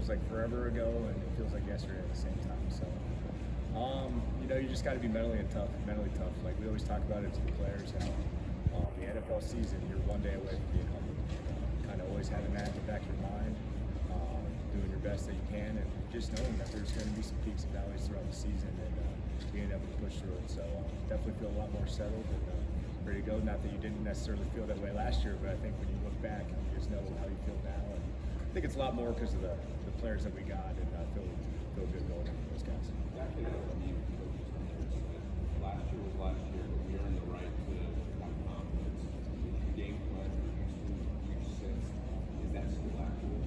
feels like forever ago, and it feels like yesterday at the same time. So, you just got to be mentally tough. Like we always talk about it to the players, and the NFL season, you're one day away from being humbled. Kind of always having that in the back of your mind, doing your best that you can, and just knowing that there's going to be some peaks and valleys throughout the season, and being able to push through it. So definitely feel a lot more settled and ready to go. Not that you didn't necessarily feel that way last year, but I think when you look back, you just know how you feel now. And I think it's a lot more because of the players that we got, and feel good going into those guys. Exactly what I mean. Last year was last year, but we earned the right to have confidence. The game plan for Houston week 6, is that still accurate?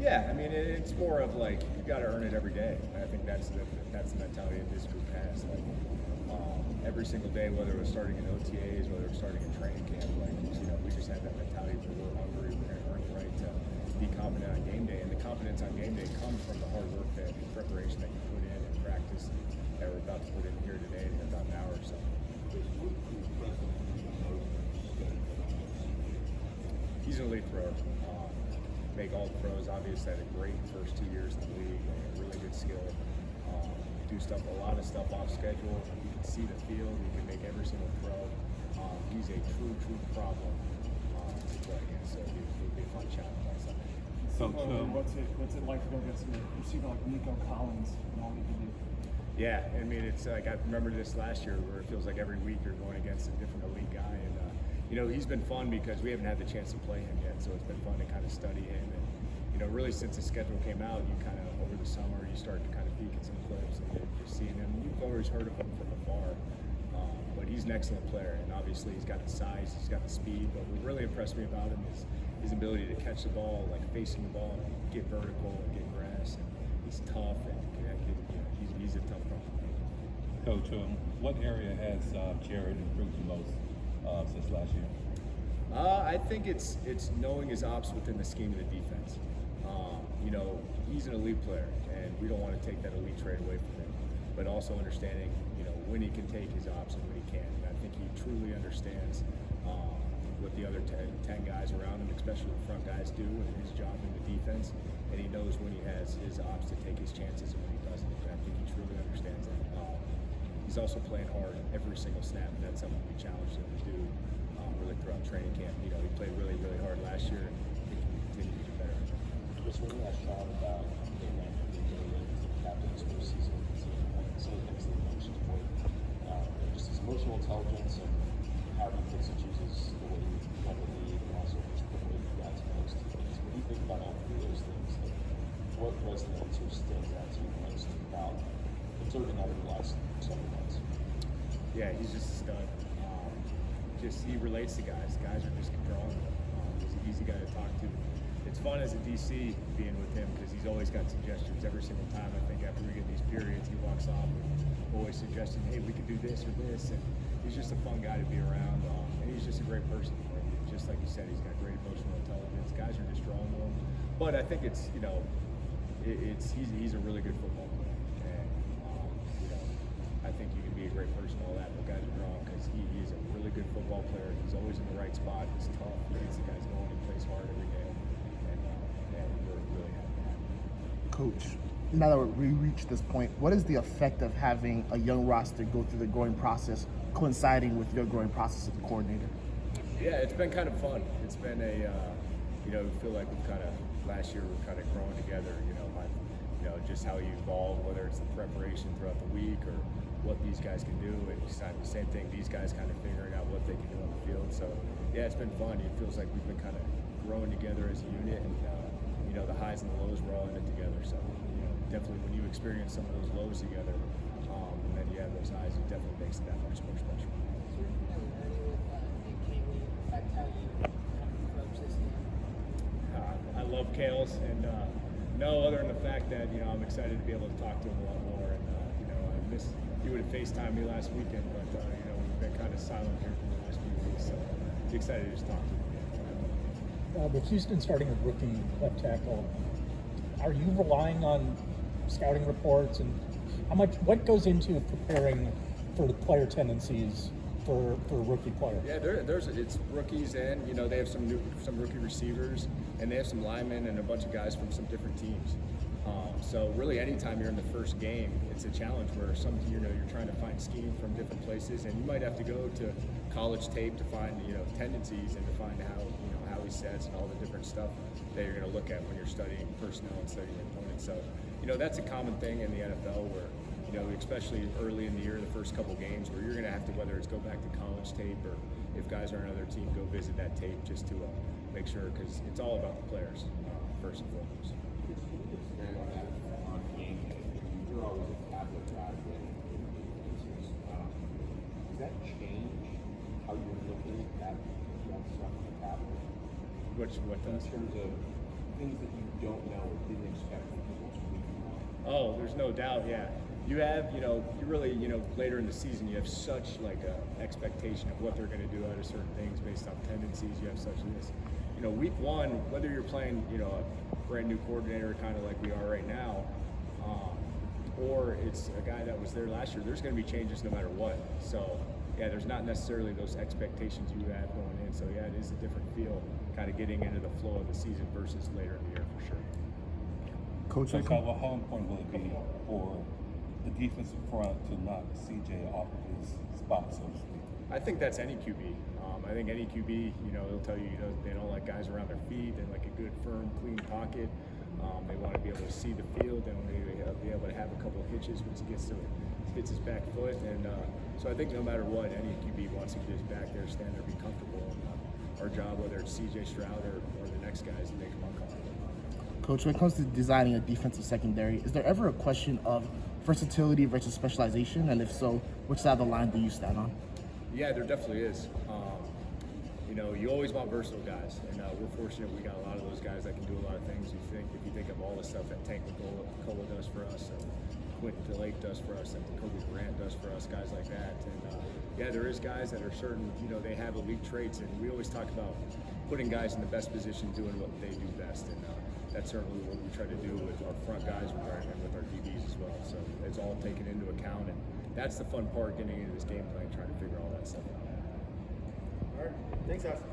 Yeah, I mean it's more of like you got to earn it every day. I think that's the mentality that this group has. Like every single day, whether it was starting in OTAs, whether it was starting in training camp, like we just had that mentality that we're hungry, we're going to earn the right to be confident on game day, and the confidence on game day comes from the hard work that the preparation that you put in and practice that we're about to put in here today in about an hour or so. He's an elite thrower. Make all the throws. Obviously, had a great first 2 years in the league. A really good skill. Do a lot of stuff off schedule. You can see the field. You can make every single throw. He's a true problem to play against. So it'll be a fun challenge on Sunday. So, what's it like to go against a receiver like Nico Collins and all he can do? Yeah, I mean it's like I remember this last year where it feels like every week you're going against a different elite guy, and he's been fun because we haven't had the chance to play him yet, so it's been fun to kind of study him. And really since the schedule came out, you kind of over the summer you start to kind of peek at some clips and you're seeing him. You've always heard of him from afar, but he's an excellent player, and obviously he's got the size, he's got the speed. But what really impressed me about him is his ability to catch the ball, like facing the ball, and get vertical and get grass. And he's tough and connected. He's a tough player. Coach, what area has Jared improved the most since last year? I think it's knowing his ops within the scheme of the defense. He's an elite player, and we don't want to take that elite trait away from him. But also understanding, when he can take his ops and when he can't. And I think he truly understands what the other 10 guys around him, especially the front guys, do and his job in the defense. And he knows when he has his ops to take his chances and when he doesn't. And I think he truly understands that. He's also playing hard every single snap, and that's something we challenged him to do really throughout training camp. He played really, really hard last year, and he can continue to do better. Just when you asked Sean about the captain's first season, some of the things that he mentioned were just his emotional intelligence and how he picks and chooses the way he run the league, and also just the way he guides most teams. When you think about all three of those things, what resonates or stands out to you most about observing over the last several months? Yeah, he's just a stud. He relates to guys. Guys are just drawing him. He's an easy guy to talk to. It's fun as a DC being with him because he's always got suggestions every single time. I think after we get these periods, he walks off and always suggesting, hey, we could do this or this. And he's just a fun guy to be around. And he's just a great person. Just like you said, he's got great emotional intelligence. Guys are just drawn to him. But I think he's a really good football player. And I think you can be a great person, all that, but guys are drawn because he is a really good football player. He's always in the right spot. He's tough. He gets the guys going. He plays hard every day. And we're really happy to have him. Coach, now that we reached this point, what is the effect of having a young roster go through the growing process coinciding with your growing process as a coordinator? Yeah, it's been kind of fun. It's been we feel like we've kind of, last year we've kind of grown together, just how you evolve, whether it's the preparation throughout the week or what these guys can do. And it's the same thing, these guys kind of figuring out what they can do on the field. So, yeah, it's been fun. It feels like we've been kind of growing together as a unit, and, the highs and the lows, we're all in it together. So, definitely when you experience some of those lows together, and then you have those highs, it definitely makes it that much more special. I love Kales, and no, other than the fact that I'm excited to be able to talk to him a lot more, and I miss. He would have FaceTimed me last weekend, but we've been kind of silent here for the last few weeks, so I'm excited to just talk to him again. With Houston starting a rookie left tackle, are you relying on scouting reports, and what goes into preparing for the player tendencies for rookie players? Yeah, it's rookies, and they have some rookie receivers, and they have some linemen and a bunch of guys from some different teams. So really, anytime you're in the first game, it's a challenge where you're trying to find scheme from different places, and you might have to go to college tape to find tendencies and to find how he sets and all the different stuff that you're going to look at when you're studying personnel and studying opponents. So that's a common thing in the NFL where especially early in the year, the first couple games, where you're going to have to, whether it's go back to college tape or if guys are on another team, go visit that tape just to make sure, because it's all about the players first and foremost. Expand on that on game day. You're always a tablet guy when defenses. Does that change how you're looking at that stuff on the tablet? What In does? terms of things that you don't know or didn't expect from people to week one. Oh, there's no doubt. Yeah, you have you really later in the season you have such like a expectation of what they're going to do out of certain things based on tendencies. You have such this. Week one, whether you're playing a brand new coordinator kind of like we are right now, or it's a guy that was there last year, there's going to be changes no matter what. So yeah, there's not necessarily those expectations you have going in. So yeah, it is a different feel kind of getting into the flow of the season versus later in the year for sure. Coach, So, how important will it be for the defensive front to knock CJ off of his spot, so to speak? I think that's any QB. I think any QB, they'll tell you, they don't like guys around their feet. They like a good, firm, clean pocket. They want to be able to see the field. They want to be able to have a couple of hitches once he hits his back foot. And so I think no matter what, any QB wants to get his back there, stand there, be comfortable. And our job, whether it's CJ Stroud or the next guys, to make them uncomfortable. Coach, when it comes to designing a defensive secondary, is there ever a question of versatility versus specialization? And if so, which side of the line do you stand on? Yeah, there definitely is. You always want versatile guys, and we're fortunate we got a lot of those guys that can do a lot of things. If you think of all the stuff that Tank McCullough does for us, and Quentin DeLake does for us, and Kobe Bryant does for us, guys like that. And yeah, there is guys that are certain, they have elite traits, and we always talk about putting guys in the best position, doing what they do best, and that's certainly what we try to do with our front guys and with our DBs as well. So it's all taken into account, and that's the fun part, getting into this game plan, trying to figure all that stuff out. All right. Thanks, Austin.